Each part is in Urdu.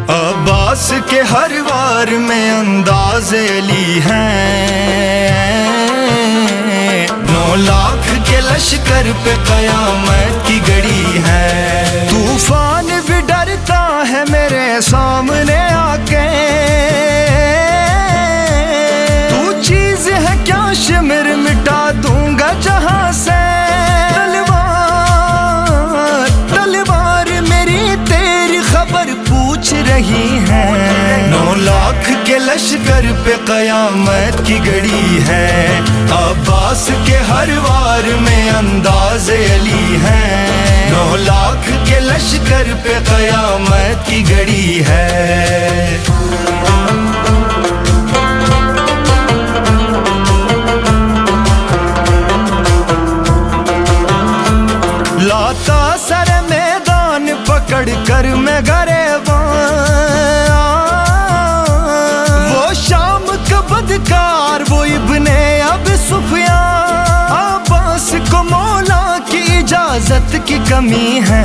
عباس کے ہر وار میں انداز علی ہیں، 9 لاکھ کے لشکر پہ قیامت کی گھڑی ہے۔ طوفان بھی ڈرتا ہے میرے سامنے آ کے، تو چیز ہے کیا شمر مٹا دوں گا جہاں سے۔ تلوار میری تیری خبر پوچھ رہی ہے، 9 لاکھ کے لشکر پہ قیامت کی گھڑی ہے۔ عباس کے ہر وار میں انداز علی ہے، 9 لاکھ کے لشکر پہ قیامت کی گھڑی ہے۔ لاتا سر میدان پکڑ کر میں گریباں، وہ شام کا بدکار وہ ابن ابی سفیان۔ عباس کو مولا کی اجازت کی کمی ہے،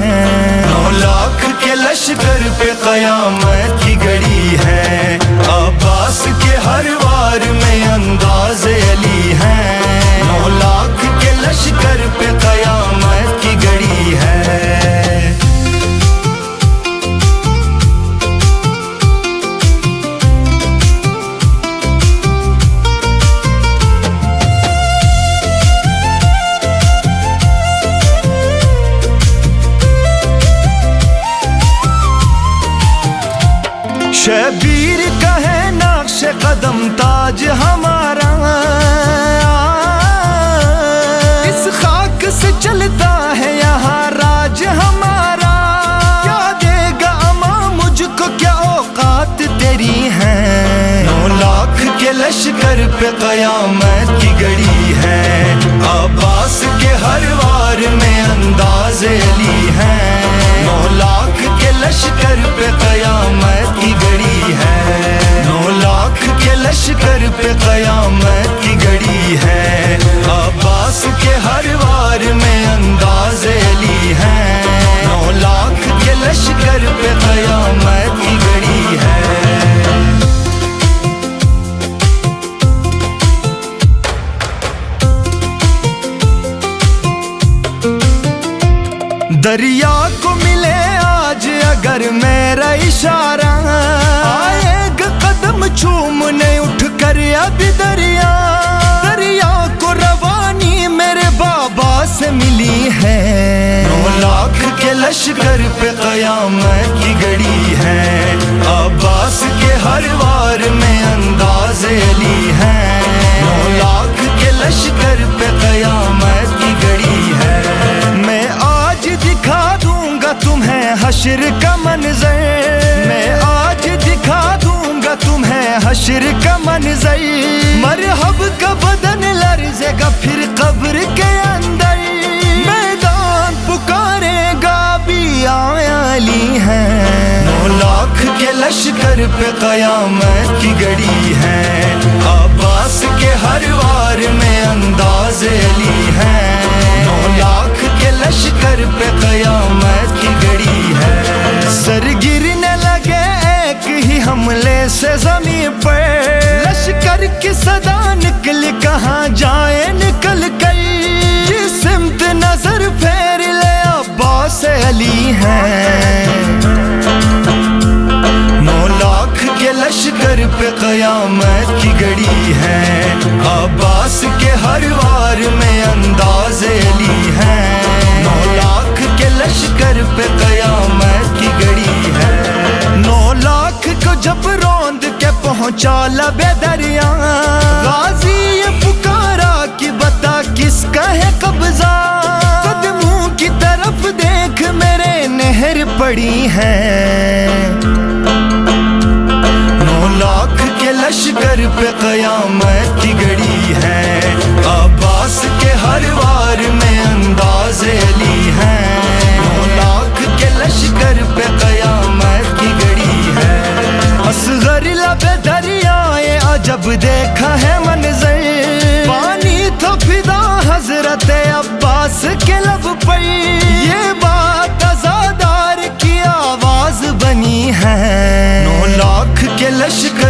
9 لاکھ کے لشکر پہ قیامت کی گھڑی ہے۔ عباس کے ہر وار میں انداز علی ہے، 9 لاکھ کے لشکر پہ قیامت کی گھڑی ہے۔ شبیر کا ہے نقش قدم تاج ہمارا، اس خاک سے چلتا ہے یہاں راج ہمارا۔ کیا دے گا اماں مجھ کو، کیا اوقات تیری ہیں، 9 لاکھ کے لشکر پہ قیامت کی گھڑی ہے۔ عباس کے ہر وار میں انداز علی ہے، 9 لاکھ کے لشکر پہ قیامت کی گھڑی ہے، 9 لاکھ کے لشکر پہ قیامت کی گھڑی ہے۔ عباس کے ہر وار میں انداز علی ہے، 9 لاکھ کے لشکر پہ قیامت کی گھڑی ہے۔ دریا کو ملے آج اگر میرا اشارہ، آئے گا قدم چومنے اٹھ کر ابھی دریا۔ دریا کو روانی میرے بابا سے ملی ہے، 9 لاکھ کے لشکر پہ قیامت کی گھڑی ہے۔ عباس کے ہر وار میں انداز علی ہے، 9 لاکھ کے لشکر پہ قیامت کی گھڑی ہے۔ میں آج دکھا دوں گا تمہیں حشر کا منظر، میں آج دکھا دوں گا تمہیں حشر کا منظر۔ مرحب کا بدن لرزے گا پھر قبر کے اندر، میدان پکارے گا بھی آیا علی ہے، 9 لاکھ کے لشکر پہ قیامت کی گھڑی ہے۔ عباس کے ہر وار میں انداز علی ہے، 9 لاکھ کے لشکر پہ قیامت کی گھڑی ہے۔ سر گرنے لگے ایک ہی حملے سے زمین پر، لشکر کی صدا نکل کہاں جائے نکل گئی، جس سمت نظر پھیر لے عباس علی ہے، 9 لاکھ کے لشکر پہ قیامت کی گھڑی ہے۔ عباس کے ہر وار میں انداز علی ہے، 9 لاکھ کے لشکر پہ قیامت کی گھڑی ہے۔ 9 لاکھ کو جب روند کے پہنچا لبے دریا، غازی یہ پکارا کہ بتا کس کا ہے قبضہ، قدموں کی طرف دیکھ میرے نہر پڑی ہے، 9 لاکھ کے لشکر پہ قیامت کی گھڑی ہے۔ عباس کے ہر وار میں انداز علی ہے، 9 لاکھ کے لشکر پہ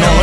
9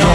9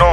9